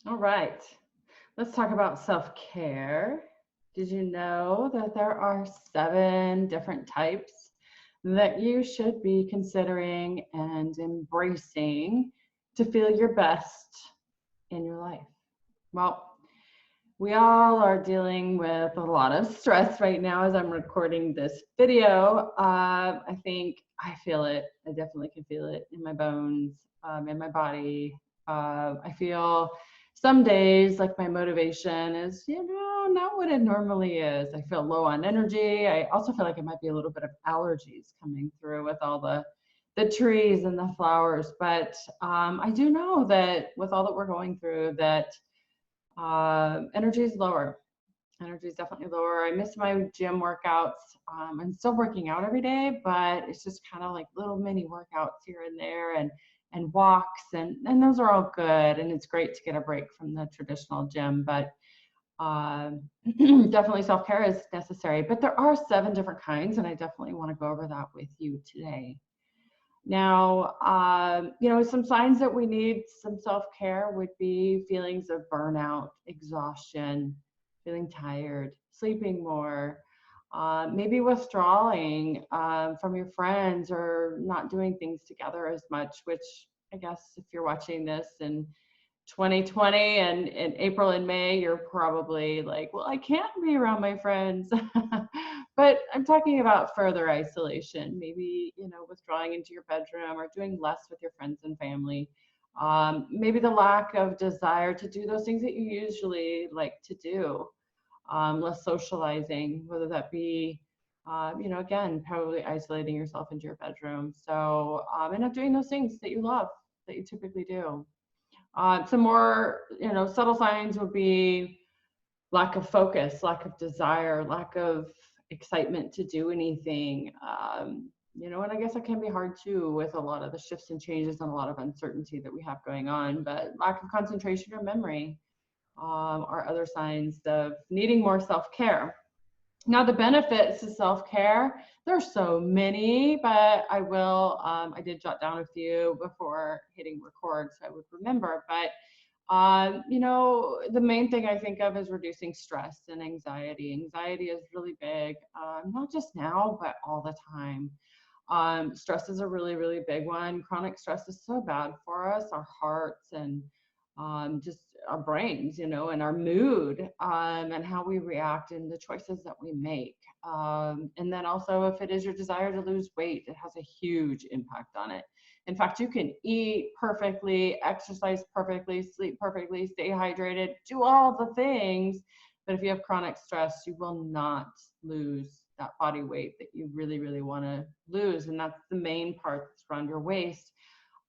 All right, let's talk about self-care. Did you know that there are 7 different types that you should be considering and embracing to feel your best in your life? Well, we all are dealing with a lot of stress right now as I'm recording this video. I think I feel it. I definitely can feel it in my bones, in my body. I feel some days like my motivation is, not what it normally is. I feel low on energy. I also feel like it might be a little bit of allergies coming through with all the trees and the flowers. But I do know that with all that we're going through, that energy is lower. Energy is definitely lower. I miss my gym workouts. I'm still working out every day, but it's just kind of like little mini workouts here and there, and walks, and those are all good. And it's great to get a break from the traditional gym, but uh, definitely self-care is necessary. But there are 7 different kinds, and I definitely want to go over that with you today. Now, some signs that we need some self-care would be feelings of burnout, exhaustion, feeling tired, sleeping more, maybe withdrawing from your friends or not doing things together as much, which I guess if you're watching this in 2020 and in April and May, you're probably like, well, I can't be around my friends. But I'm talking about further isolation, maybe, withdrawing into your bedroom or doing less with your friends and family. Maybe the lack of desire to do those things that you usually like to do, less socializing, whether that be, again, probably isolating yourself into your bedroom. So, and not doing those things that you love, that you typically do. Some more, subtle signs would be lack of focus, lack of desire, lack of excitement to do anything. And I guess it can be hard too with a lot of the shifts and changes and a lot of uncertainty that we have going on. But lack of concentration or memory are other signs of needing more self-care. Now, the benefits to self-care, there's so many, but I did jot down a few before hitting record so I would remember. But the main thing I think of is reducing stress and anxiety. Anxiety is really big, not just now, but all the time. Stress is a really, really big one. Chronic stress is so bad for us, our hearts, and just our brains, and our mood, and how we react and the choices that we make. And then also, if it is your desire to lose weight, it has a huge impact on it. In fact, you can eat perfectly, exercise perfectly, sleep perfectly, stay hydrated, do all the things. But if you have chronic stress, you will not lose that body weight that you really, really want to lose. And that's the main part that's around your waist.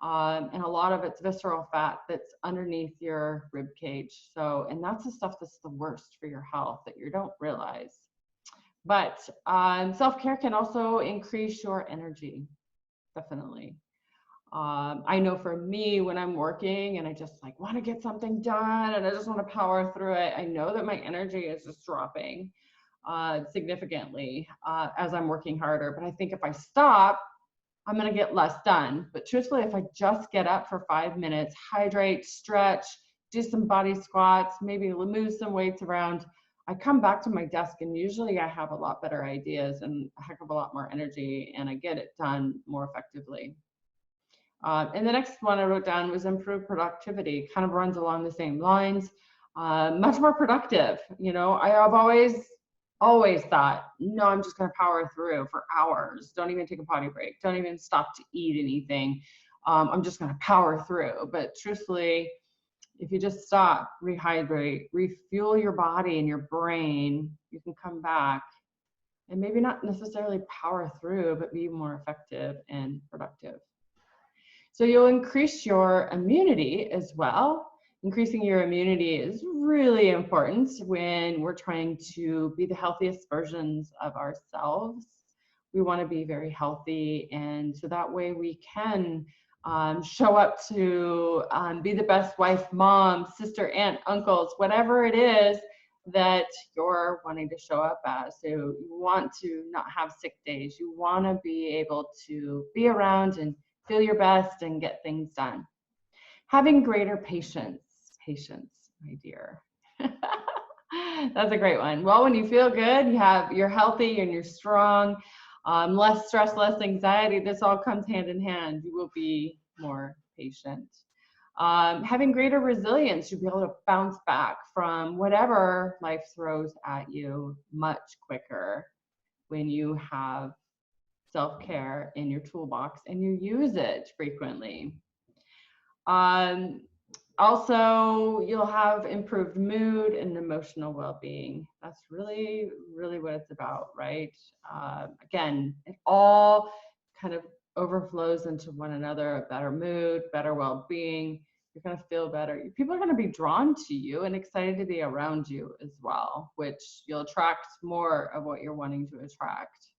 And a lot of it's visceral fat that's underneath your rib cage. So, and that's the stuff that's the worst for your health that you don't realize. But self-care can also increase your energy, definitely. I know for me, when I'm working and I just like want to get something done and I just want to power through it, I know that my energy is just dropping significantly as I'm working harder. But I think if I stop, I'm going to get less done. But truthfully, if I just get up for 5 minutes, hydrate, stretch, do some body squats, maybe move some weights around, I come back to my desk and usually I have a lot better ideas and a heck of a lot more energy and I get it done more effectively. And the next one I wrote down was improve productivity, kind of runs along the same lines. Much more productive. I have always thought, no, I'm just going to power through for hours. Don't even take a potty break. Don't even stop to eat anything. I'm just going to power through. But truthfully, if you just stop, rehydrate, refuel your body and your brain, you can come back and maybe not necessarily power through, but be more effective and productive. So you'll increase your immunity as well. Increasing your immunity is really important when we're trying to be the healthiest versions of ourselves. We want to be very healthy, and so that way we can show up to be the best wife, mom, sister, aunt, uncles, whatever it is that you're wanting to show up as. So you want to not have sick days. You want to be able to be around and feel your best and get things done. Having greater patience. my dear. That's a great one. Well, when you feel good, you're healthy and you're strong, less stress, less anxiety. This all comes hand in hand. You will be more patient. Having greater resilience, you'll be able to bounce back from whatever life throws at you much quicker when you have self-care in your toolbox and you use it frequently. Also, you'll have improved mood and emotional well-being. That's really, really what it's about, right? Again, it all kind of overflows into one another. A better mood, better well-being. You're going to feel better. People are going to be drawn to you and excited to be around you as well, which you'll attract more of what you're wanting to attract.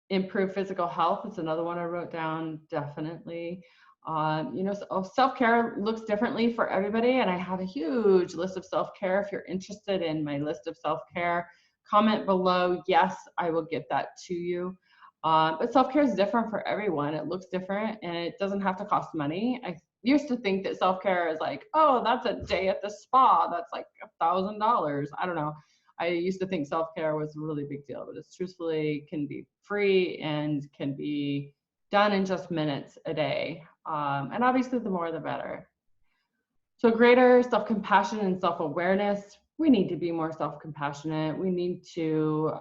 Improve physical health is another one I wrote down, definitely. Self-care looks differently for everybody, and I have a huge list of self-care. If you're interested in my list of self-care, comment below. Yes, I will get that to you. But self-care is different for everyone. It looks different, and it doesn't have to cost money. I used to think that self-care is like, oh, that's a day at the spa. That's like $1,000. I don't know. I used to think self-care was a really big deal, but it's truthfully can be free and can be done in just minutes a day. And obviously the more the better. So greater self-compassion and self-awareness. We need to be more self-compassionate. We need to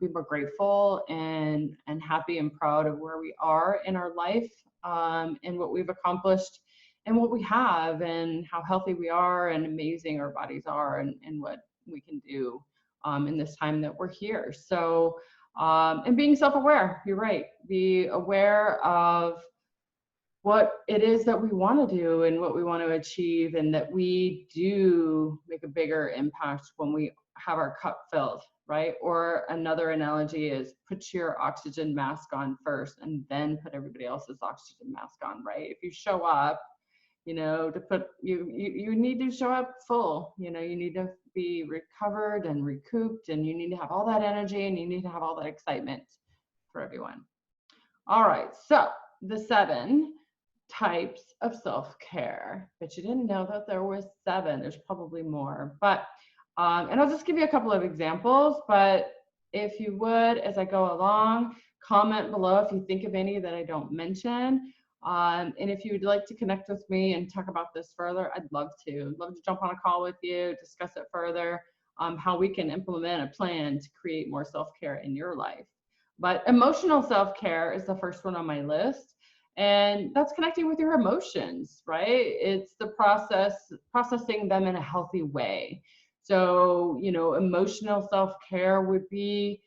be more grateful and happy and proud of where we are in our life, and what we've accomplished and what we have and how healthy we are and amazing our bodies are, and what we can do in this time that we're here. So, and being self-aware, you're right. Be aware of what it is that we want to do and what we want to achieve, and that we do make a bigger impact when we have our cup filled, right? Or another analogy is put your oxygen mask on first and then put everybody else's oxygen mask on, right? If you show up, you need to show up full. You need to be recovered and recouped, and you need to have all that energy, and you need to have all that excitement for everyone. All right, so the 7 types of self-care. But you didn't know that there was 7. There's probably more, but and I'll just give you a couple of examples. But if you would, as I go along, comment below if you think of any that I don't mention. And if you would like to connect with me and talk about this further, I'd love to jump on a call with you, discuss it further, how we can implement a plan to create more self-care in your life. But emotional self-care is the first one on my list. And that's connecting with your emotions, right? It's the processing them in a healthy way. So, emotional self-care would be,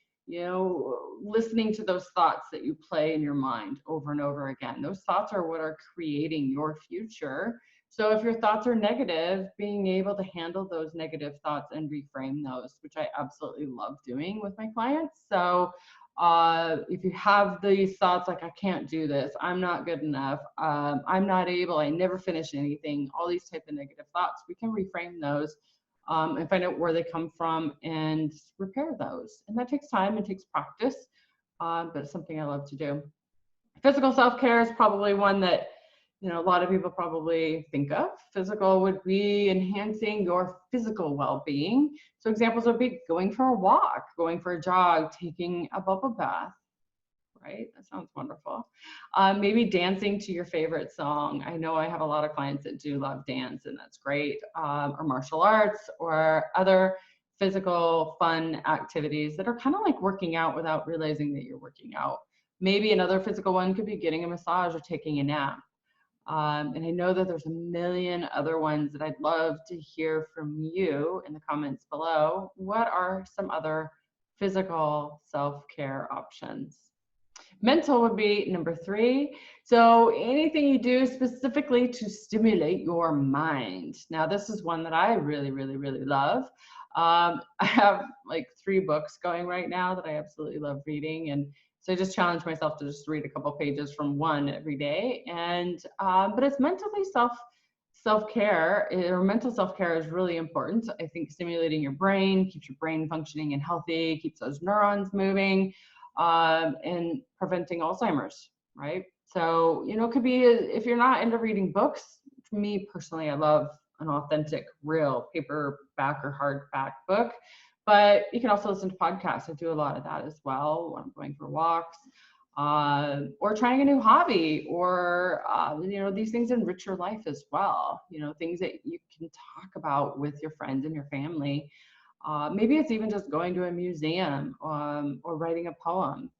listening to those thoughts that you play in your mind over and over again. Those thoughts are what are creating your future. So if your thoughts are negative, being able to handle those negative thoughts and reframe those, which I absolutely love doing with my clients. So if you have these thoughts like, I can't do this, I'm not good enough, I'm not able, I never finish anything, all these type of negative thoughts, we can reframe those and find out where they come from and repair those. And that takes time, it takes practice, but it's something I love to do. Physical self-care is probably one that a lot of people probably think of. Physical would be enhancing your physical well-being. So examples would be going for a walk, going for a jog, taking a bubble bath, right? That sounds wonderful. Maybe dancing to your favorite song. I know I have a lot of clients that do love dance, and that's great. Or martial arts or other physical fun activities that are kind of like working out without realizing that you're working out. Maybe another physical one could be getting a massage or taking a nap. And I know that there's a million other ones that I'd love to hear from you in the comments below. What are some other physical self-care options? Mental would be number 3. So anything you do specifically to stimulate your mind. Now, this is one that I really, really, really love. I have like 3 books going right now that I absolutely love reading, and so I just challenge myself to just read a couple pages from one every day. And but it's mentally self-care, or mental self-care is really important. I think stimulating your brain keeps your brain functioning and healthy, keeps those neurons moving, and preventing Alzheimer's, right? So, it could be, if you're not into reading books, for me personally, I love an authentic, real paperback or hardback book. But you can also listen to podcasts. I do a lot of that as well when I'm going for walks, or trying a new hobby, or these things enrich your life as well. Things that you can talk about with your friends and your family. Maybe it's even just going to a museum, or writing a poem,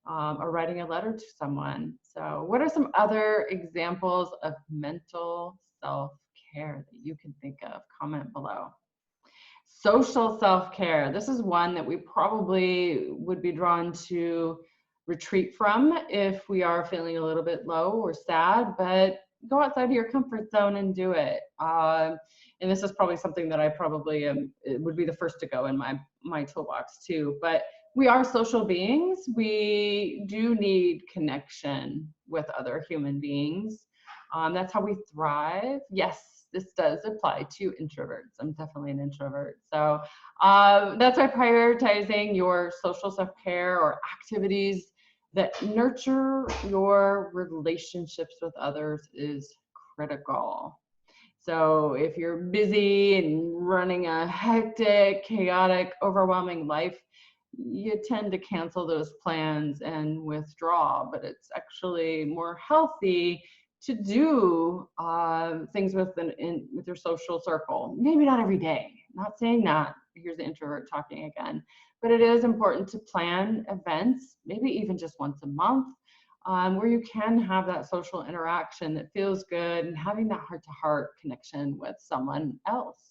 or writing a letter to someone. So what are some other examples of mental self-care that you can think of? Comment below. Social self-care. This is one that we probably would be drawn to retreat from if we are feeling a little bit low or sad, but go outside of your comfort zone and do it. And this is probably something that I probably would be the first to go in my toolbox too. But we are social beings. We do need connection with other human beings. That's how we thrive. Yes, this does apply to introverts. I'm definitely an introvert. So that's why prioritizing your social self-care or activities that nurture your relationships with others is critical. So if you're busy and running a hectic, chaotic, overwhelming life, you tend to cancel those plans and withdraw, but it's actually more healthy to do things with your social circle. Maybe not every day, not saying that, here's the introvert talking again, but it is important to plan events, maybe even just once a month, where you can have that social interaction that feels good and having that heart-to-heart connection with someone else.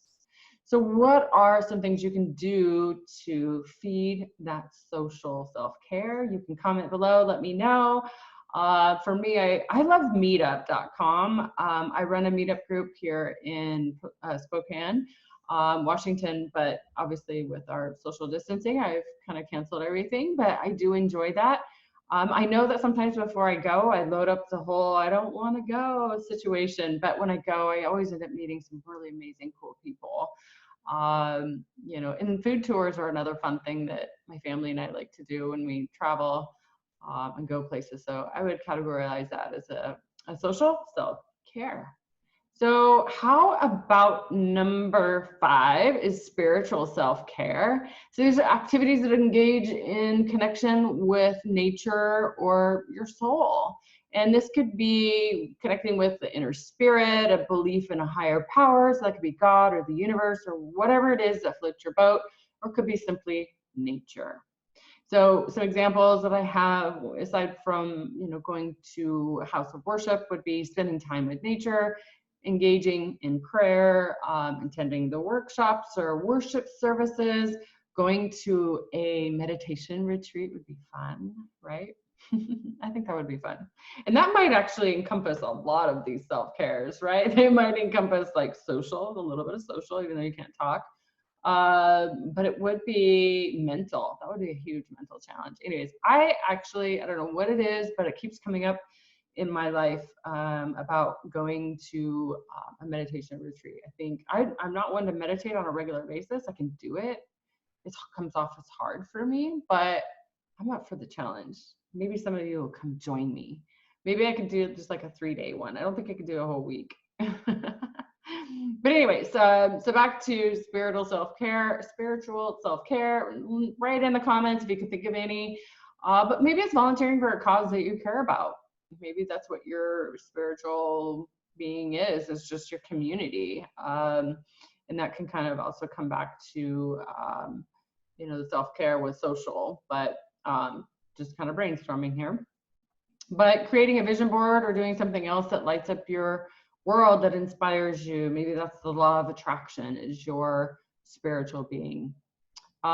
So what are some things you can do to feed that social self-care? You can comment below, let me know. For me, I love meetup.com. I run a meetup group here in Spokane, Washington, but obviously with our social distancing, I've kind of canceled everything, but I do enjoy that. I know that sometimes before I go, I load up the whole I don't want to go situation, but when I go, I always end up meeting some really amazing, cool people. And food tours are another fun thing that my family and I like to do when we travel and go places. So I would categorize that as a social self-care. So how about number 5 is spiritual self-care. So these are activities that engage in connection with nature or your soul. And this could be connecting with the inner spirit, a belief in a higher power. So that could be God or the universe or whatever it is that floats your boat, or it could be simply nature. So some examples that I have, aside from going to a house of worship, would be spending time with nature, engaging in prayer, attending the workshops or worship services, going to a meditation retreat would be fun, right? I think that would be fun. And that might actually encompass a lot of these self-cares, right? They might encompass like social, a little bit of social, even though you can't talk. But it would be mental. That would be a huge mental challenge. Anyways, I don't know what it is, but it keeps coming up in my life about going to a meditation retreat. I think I'm not one to meditate on a regular basis. I can do it. It comes off as hard for me, but I'm up for the challenge. Maybe some of you will come join me. Maybe I could do just like a 3-day one. I don't think I could do a whole week. But anyways, so back to spiritual self-care, write in the comments if you can think of any. But maybe it's volunteering for a cause that you care about. Maybe that's what your spiritual being is just your community. And that can kind of also come back to, the self-care with social, but just kind of brainstorming here. But creating a vision board or doing something else that lights up your world, that inspires you. Maybe that's the law of attraction, is your spiritual being. So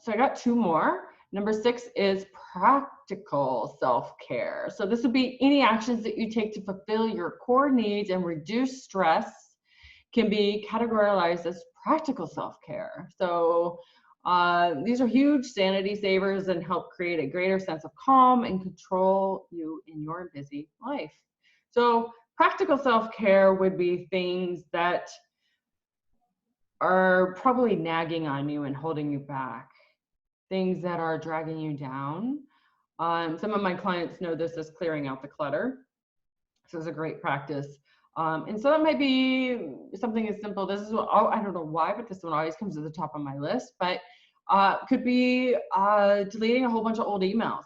I got 2 more. Number 6 is practical self-care. So this would be any actions that you take to fulfill your core needs and reduce stress can be categorized as practical self-care. So these are huge sanity savers and help create a greater sense of calm and control you in your busy life. So practical self-care would be things that are probably nagging on you and holding you back, things that are dragging you down. Some of my clients know this as clearing out the clutter. So it's a great practice. And so that might be something as simple. This is what, oh, I don't know why, but this one always comes to the top of my list. But could be deleting a whole bunch of old emails,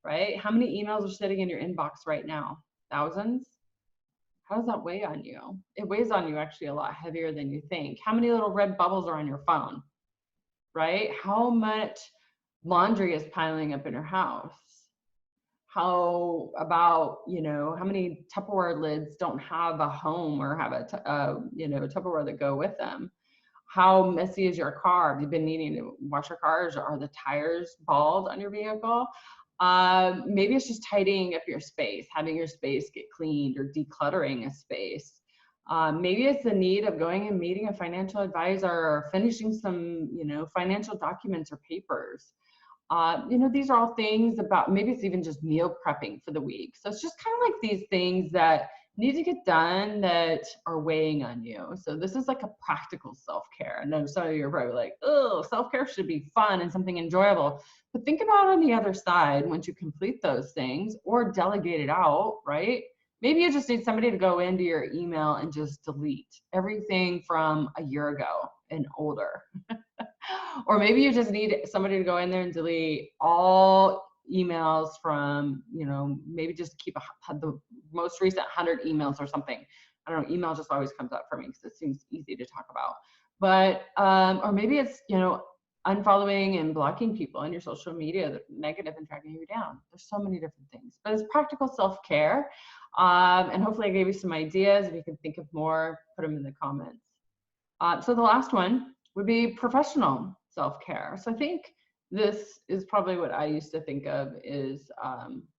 right? How many emails are sitting in your inbox right now? Thousands? How does that weigh on you? It weighs on you actually a lot heavier than you think. How many little red bubbles are on your phone, right? How much laundry is piling up in your house? How about, you know, how many Tupperware lids don't have a home or have a you know, Tupperware that go with them? How messy is your car? Have you been needing to wash your cars? Are the tires bald on your vehicle? Maybe it's just tidying up your space, having your space get cleaned or decluttering a space. Maybe it's the need of going and meeting a financial advisor or finishing some, you know, financial documents or papers. You know, these are all things about, maybe it's even just meal prepping for the week. So it's just kind of like these things that need to get done that are weighing on you. So this is like a practical self-care. I know some of you are probably like, oh, self-care should be fun and something enjoyable. But think about on the other side, once you complete those things or delegate it out, right? Maybe you just need somebody to go into your email and just delete everything from a year ago and older. Or maybe you just need somebody to go in there and delete all emails from, you know, maybe just keep the most recent 100 emails or something. I don't know, email just always comes up for me because it seems easy to talk about. But, or maybe it's, you know, unfollowing and blocking people on your social media that are negative and dragging you down. There's so many different things, but it's practical self-care. And hopefully I gave you some ideas. If you can think of more, put them in the comments. So the last one would be professional self-care. So I think this is probably what I used to think of is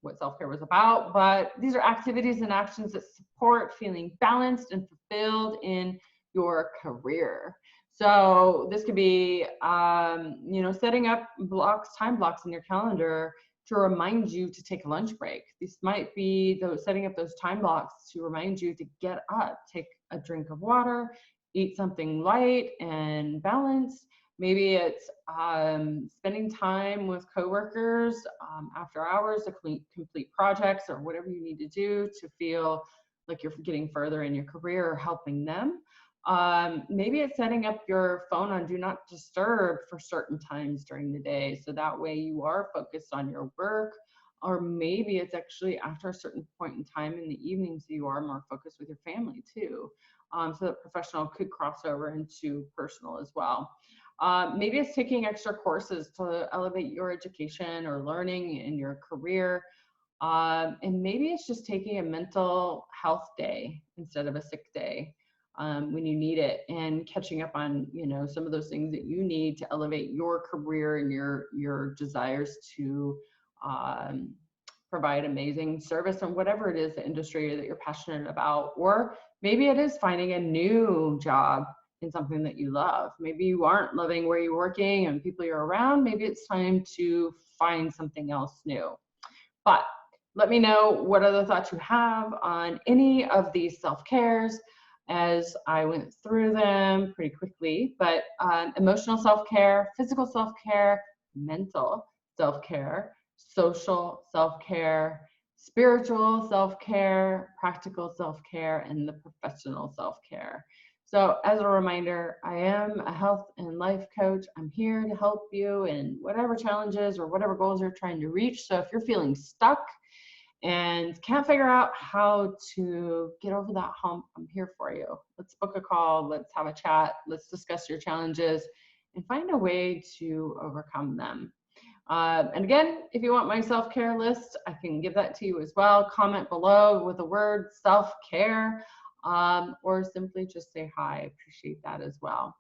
what self-care was about, but these are activities and actions that support feeling balanced and fulfilled in your career. So this could be, you know, setting up time blocks in your calendar to remind you to take a lunch break. This might be those setting up those time blocks to remind you to get up, take a drink of water, eat something light and balanced. Maybe it's spending time with coworkers after hours to complete projects or whatever you need to do to feel like you're getting further in your career or helping them. Maybe it's setting up your phone on do not disturb for certain times during the day, so that way you are focused on your work. Or maybe it's actually after a certain point in time in the evening, so you are more focused with your family too. So that professional could cross over into personal as well. Maybe it's taking extra courses to elevate your education or learning in your career. And maybe it's just taking a mental health day instead of a sick day when you need it, and catching up on, you know, some of those things that you need to elevate your career and your desires to provide amazing service in whatever it is the industry that you're passionate about. Or maybe it is finding a new job in something that you love. Maybe you aren't loving where you're working and people you're around. Maybe it's time to find something else new. But let me know what other thoughts you have on any of these self-cares as I went through them pretty quickly. But emotional self-care, physical self-care, mental self-care, social self-care, spiritual self-care, practical self-care, and the professional self-care. So as a reminder, I am a health and life coach. I'm here to help you in whatever challenges or whatever goals you're trying to reach. So if you're feeling stuck and can't figure out how to get over that hump, I'm here for you. Let's book a call. Let's have a chat. Let's discuss your challenges and find a way to overcome them. And again, if you want my self-care list, I can give that to you as well. Comment below with the word self-care, or simply just say hi. I appreciate that as well.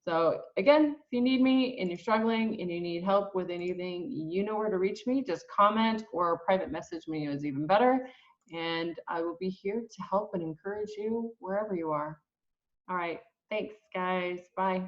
So again, if you need me and you're struggling and you need help with anything, you know where to reach me. Just comment or private message me is even better. And I will be here to help and encourage you wherever you are. All right. Thanks, guys. Bye.